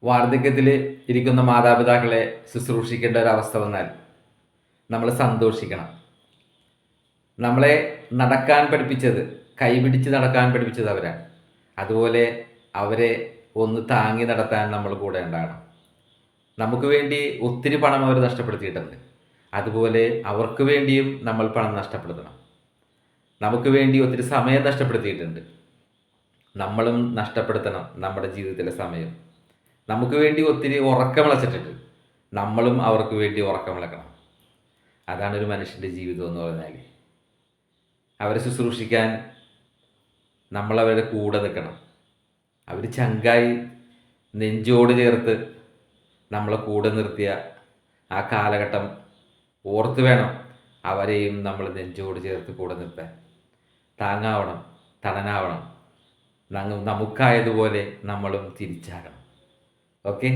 വാർദ്ധക്യത്തിൽ ഇരിക്കുന്ന മാതാപിതാക്കളെ ശുശ്രൂഷിക്കേണ്ട ഒരവസ്ഥ വന്നാൽ നമ്മൾ സന്തോഷിക്കണം. നമ്മളെ നടക്കാൻ പഠിപ്പിച്ചത്, കൈപിടിച്ച് നടക്കാൻ പഠിപ്പിച്ചത് അവരാണ്. അതുപോലെ അവരെ ഒന്ന് താങ്ങി നടത്താൻ നമ്മൾ കൂടെ ഉണ്ടാകണം. നമുക്ക് വേണ്ടി ഒത്തിരി പണം അവർ നഷ്ടപ്പെടുത്തിയിട്ടുണ്ട്. അതുപോലെ അവർക്ക് വേണ്ടിയും നമ്മൾ പണം നഷ്ടപ്പെടുത്തണം. നമുക്ക് വേണ്ടി ഒത്തിരി സമയം നഷ്ടപ്പെടുത്തിയിട്ടുണ്ട്. നമ്മളും നഷ്ടപ്പെടുത്തണം നമ്മുടെ ജീവിതത്തിലെ സമയം. നമുക്ക് വേണ്ടി ഒത്തിരി ഉറക്കമിളച്ചിട്ടുണ്ട്. നമ്മളും അവർക്ക് വേണ്ടി ഉറക്കമിളക്കണം. അതാണ് ഒരു മനുഷ്യൻ്റെ ജീവിതം എന്ന് പറഞ്ഞാൽ. അവരെ ശുശ്രൂഷിക്കാൻ നമ്മളവരുടെ കൂടെ നിൽക്കണം. അവർ ചങ്കായി നെഞ്ചോട് ചേർത്ത് നമ്മളെ കൂടെ നിർത്തിയ ആ കാലഘട്ടം ഓർത്ത് വേണം അവരെയും നമ്മൾ നെഞ്ചോട് ചേർത്ത് കൂടെ നിർത്താൻ. താങ്ങാവണം, തണനാവണം. നമുക്കായതുപോലെ നമ്മളും തിരിച്ചാകണം. ഓക്കെ.